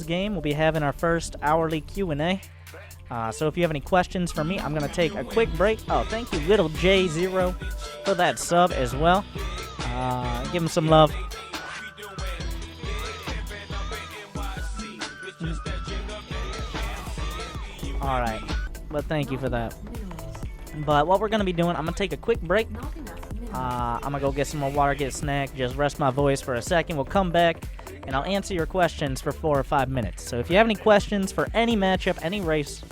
game, we'll be having our first hourly Q&A. So if you have any questions for me, I'm going to take a quick break. Oh, thank you, Little J0, for that sub as well. Give him some love. Alright, but thank you for that. But what we're going to be doing, I'm going to take a quick break. I'm going to go get some more water, get a snack, just rest my voice for a second. We'll come back, and I'll answer your questions for 4 or 5 minutes. So if you have any questions for any matchup, any race,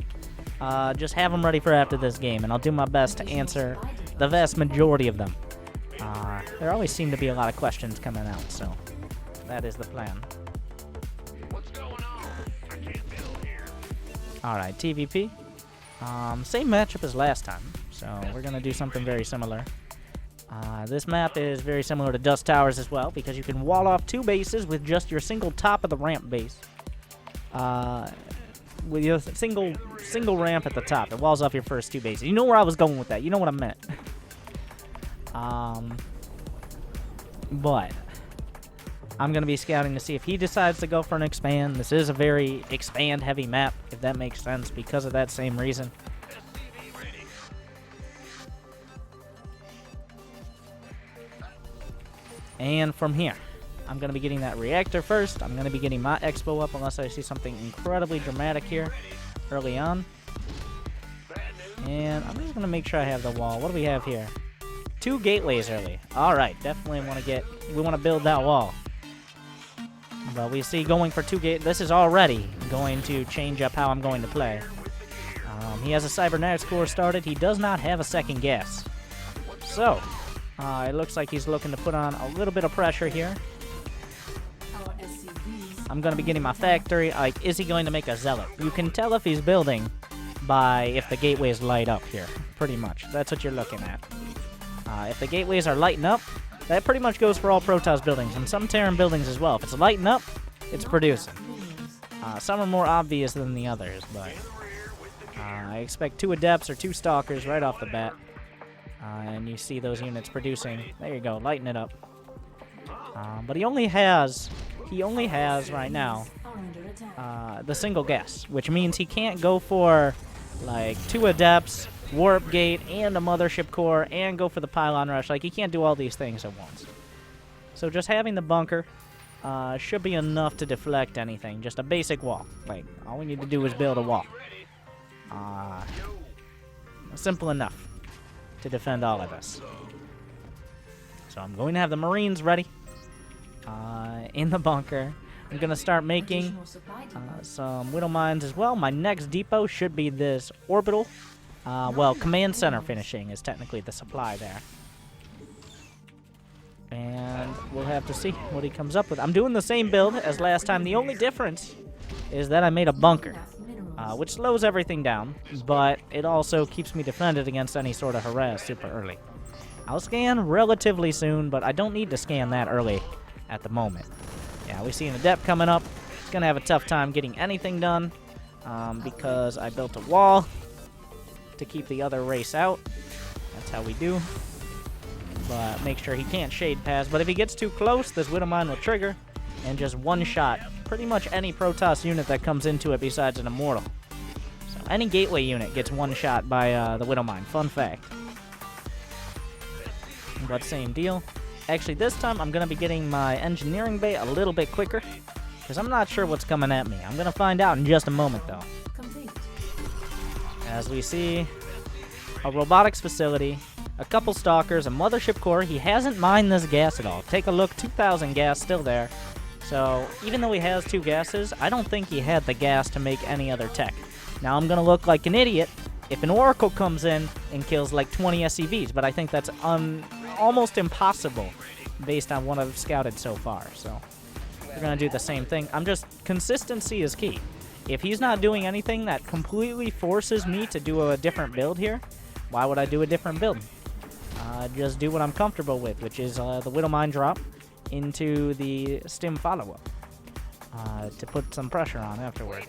just have them ready for after this game, and I'll do my best to answer the vast majority of them. There always seem to be a lot of questions coming out, so that is the plan. Alright, TVP. Same matchup as last time, so we're going to do something very similar. This map is very similar to Dust Towers as well, because you can wall off 2 bases with just your single top of the ramp base. With your single ramp at the top. It walls off your first 2 bases. You know where I was going with that. You know what I meant. But I'm going to be scouting to see if he decides to go for an expand. This is a very expand-heavy map, if that makes sense, because of that same reason. And from here, I'm going to be getting that reactor first. I'm going to be getting my expo up unless I see something incredibly dramatic here early on. And I'm just going to make sure I have the wall. What do we have here? 2 gateways early. Alright, definitely we want to build that wall. But we see going for 2 gates. This is already going to change up how I'm going to play. He has a cybernetics core started. He does not have a second gas. So, it looks like he's looking to put on a little bit of pressure here. I'm going to be getting my factory. Like, is he going to make a zealot? You can tell if he's building by if the gateways light up here, pretty much. That's what you're looking at. If the gateways are lighting up, that pretty much goes for all Protoss buildings, and some Terran buildings as well. If it's lighting up, it's producing. Some are more obvious than the others, but I expect 2 Adepts or 2 Stalkers right off the bat. And you see those units producing. There you go, lighten it up. But he only has right now the single gas, which means he can't go for like 2 Adepts, Warp Gate, and a Mothership Core, and go for the Pylon Rush. Like, he can't do all these things at once. So just having the bunker should be enough to deflect anything. Just a basic wall. Like, all we need to do is build a wall. Simple enough to defend all of us. So I'm going to have the Marines ready in the bunker. I'm going to start making some Widow Mines as well. My next depot should be this orbital. Well, Command Center finishing is technically the supply there. And we'll have to see what he comes up with. I'm doing the same build as last time. The only difference is that I made a bunker, which slows everything down, but it also keeps me defended against any sort of harass super early. I'll scan relatively soon, but I don't need to scan that early at the moment. Yeah, we see an Adept coming up. He's going to have a tough time getting anything done because I built a wall to keep the other race out. That's how we do. But make sure he can't shade pass. But if he gets too close, this Widow Mine will trigger and just one-shot pretty much any Protoss unit that comes into it besides an Immortal. So any gateway unit gets one-shot by the Widow Mine. Fun fact. But same deal. Actually, this time I'm going to be getting my engineering bay a little bit quicker because I'm not sure what's coming at me. I'm going to find out in just a moment, though. As we see, a robotics facility, a couple Stalkers, a Mothership Core. He hasn't mined this gas at all. Take a look, 2,000 gas still there. So even though he has 2 gases, I don't think he had the gas to make any other tech. Now I'm going to look like an idiot if an Oracle comes in and kills like 20 SCVs, but I think that's almost impossible based on what I've scouted so far. So we're going to do the same thing. Consistency is key. If he's not doing anything that completely forces me to do a different build here, why would I do a different build? Just do what I'm comfortable with, which is the Widow Mine drop into the Stim follow-up to put some pressure on afterwards.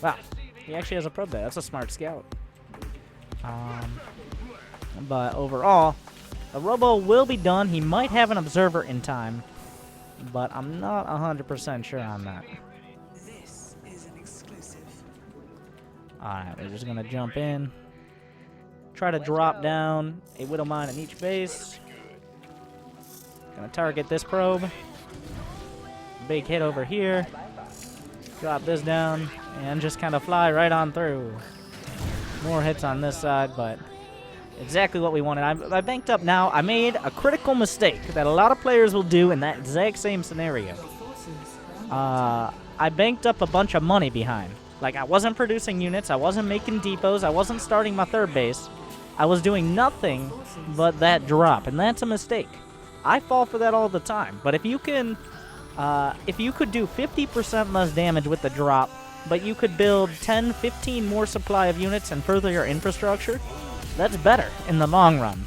Wow, he actually has a probe there. That's a smart scout. But overall, the Robo will be done. He might have an observer in time, but I'm not 100% sure on that. This is an exclusive. Alright, we're just gonna jump in. Try to drop down a Widow Mine in each base. Gonna target this probe. Big hit over here. Drop this down and just kind of fly right on through. More hits on this side, but exactly what we wanted. I banked up now. I made a critical mistake that a lot of players will do in that exact same scenario. I banked up a bunch of money behind. Like, I wasn't producing units. I wasn't making depots. I wasn't starting my third base. I was doing nothing but that drop, and that's a mistake. I fall for that all the time. But if you can, if you could do 50% less damage with the drop, but you could build 10, 15 more supply of units and further your infrastructure, that's better in the long run.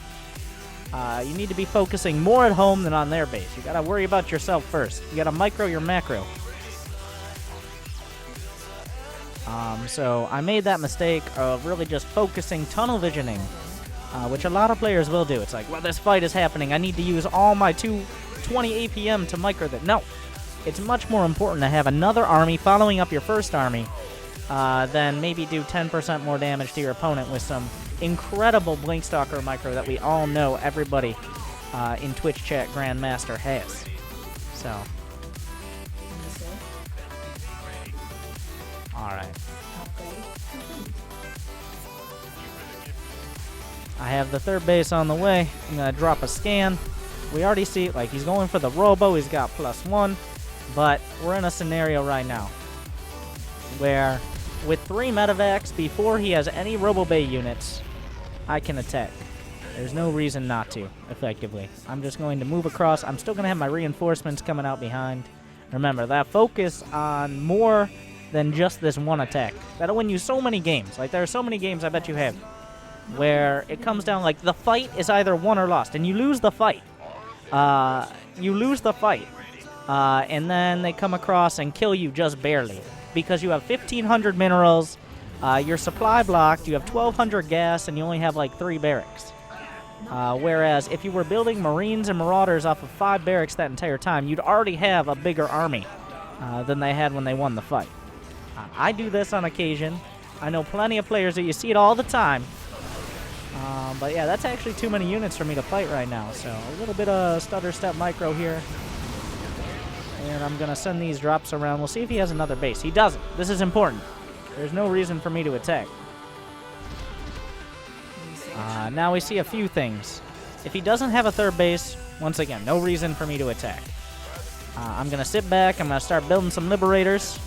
You need to be focusing more at home than on their base. You gotta worry about yourself first. You gotta micro your macro. So I made that mistake of really just focusing tunnel visioning, which a lot of players will do. It's like, well, this fight is happening. I need to use all my 220 APM to micro that. No. It's much more important to have another army following up your first army than maybe do 10% more damage to your opponent with some incredible Blinkstalker micro that we all know everybody in Twitch chat Grandmaster has. So. Alright. I have the third base on the way. I'm going to drop a scan. We already see, like, he's going for the Robo. He's got +1. But we're in a scenario right now where with 3 medevacs before he has any Robo Bay units, I can attack. There's no reason not to, effectively. I'm just going to move across. I'm still going to have my reinforcements coming out behind. Remember, that focus on more than just this one attack. That'll win you so many games. Like, there are so many games I bet you have where it comes down, like, the fight is either won or lost, and you lose the fight. And then they come across and kill you just barely because you have 1,500 minerals, your supply blocked, you have 1,200 gas, and you only have like 3 barracks. Whereas if you were building Marines and Marauders off of 5 barracks that entire time, you'd already have a bigger army than they had when they won the fight. I do this on occasion. I know plenty of players that you see it all the time. But yeah, that's actually too many units for me to fight right now. So a little bit of stutter step micro here. And I'm going to send these drops around. We'll see if he has another base. He doesn't. This is important. There's no reason for me to attack. Now we see a few things. If he doesn't have a third base, once again, no reason for me to attack. I'm going to sit back. I'm going to start building some Liberators.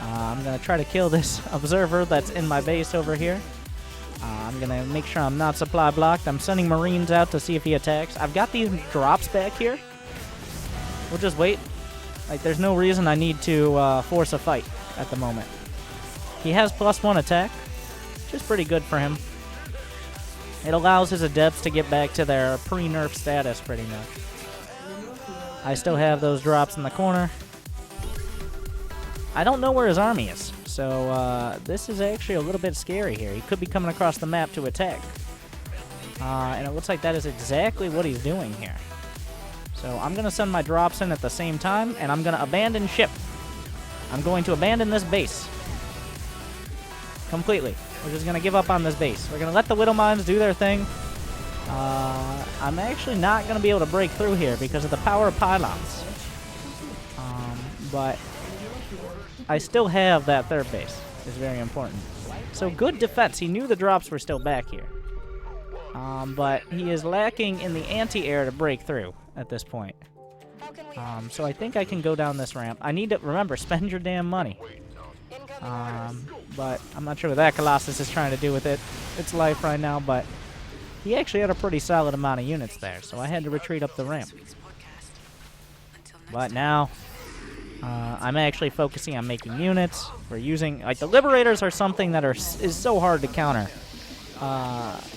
I'm going to try to kill this observer that's in my base over here. I'm going to make sure I'm not supply blocked. I'm sending Marines out to see if he attacks. I've got these drops back here. We'll just wait. Like, there's no reason I need to force a fight at the moment. He has +1 attack, which is pretty good for him. It allows his adepts to get back to their pre-nerf status, pretty much. I still have those drops in the corner. I don't know where his army is, so this is actually a little bit scary here. He could be coming across the map to attack. And it looks like that is exactly what he's doing here. So I'm going to send my drops in at the same time, and I'm going to abandon ship. I'm going to abandon this base. Completely. We're just going to give up on this base. We're going to let the Widow Mines do their thing. I'm actually not going to be able to break through here because of the power of pylons. But I still have that third base. It's very important. So good defense. He knew the drops were still back here. But he is lacking in the anti-air to break through at this point. So I think I can go down this ramp. I need to, remember, spend your damn money. But I'm not sure what that Colossus is trying to do with its life right now, but he actually had a pretty solid amount of units there, so I had to retreat up the ramp. But now, I'm actually focusing on making units. We're using, like, the Liberators are something that is so hard to counter.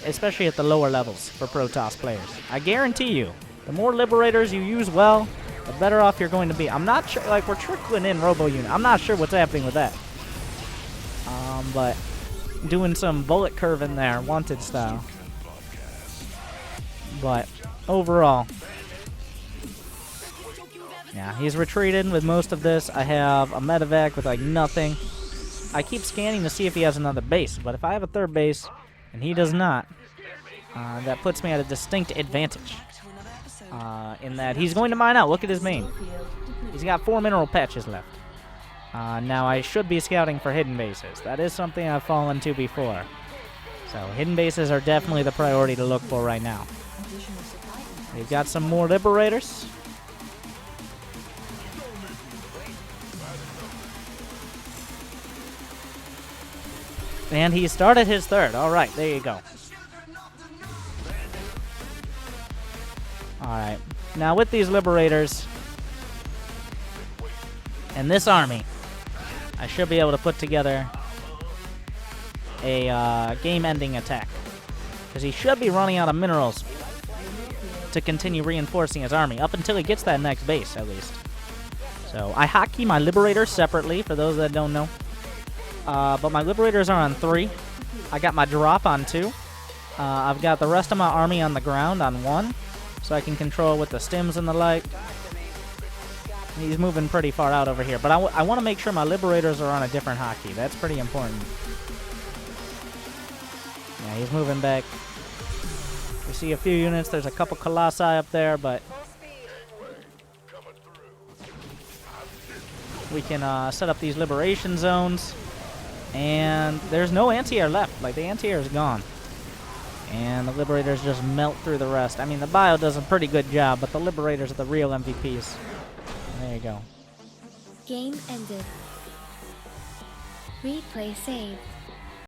Especially at the lower levels for Protoss players. I guarantee you, the more Liberators you use well, the better off you're going to be. I'm not sure, like, we're trickling in Robo Unit. I'm not sure what's happening with that. But doing some bullet curve in there, wanted style. But overall, Yeah, he's retreated with most of this. I have a medevac with like nothing. I keep scanning to see if he has another base, but if I have a third base and he does not, that puts me at a distinct advantage. In that he's going to mine out. Look at his main. He's got 4 mineral patches left. Now I should be scouting for hidden bases. That is something I've fallen to before. So hidden bases are definitely the priority to look for right now. We've got some more liberators. And he started his third. All right, there you go. All right. Now with these liberators and this army, I should be able to put together a game-ending attack. Because he should be running out of minerals to continue reinforcing his army, up until he gets that next base, at least. So I hotkey my liberators separately, for those that don't know. But my liberators are on 3. I got my drop on 2. I've got the rest of my army on the ground on 1, so I can control with the stims and the like. He's moving pretty far out over here, but I want to make sure my liberators are on a different hotkey. That's pretty important. Yeah, he's moving back. We see a few units. There's a couple colossi up there, but we can set up these liberation zones. And there's no anti-air left. Like, the anti-air is gone. And the liberators just melt through the rest. I mean, the bio does a pretty good job, but the liberators are the real MVPs. There you go. Game ended. Replay saved.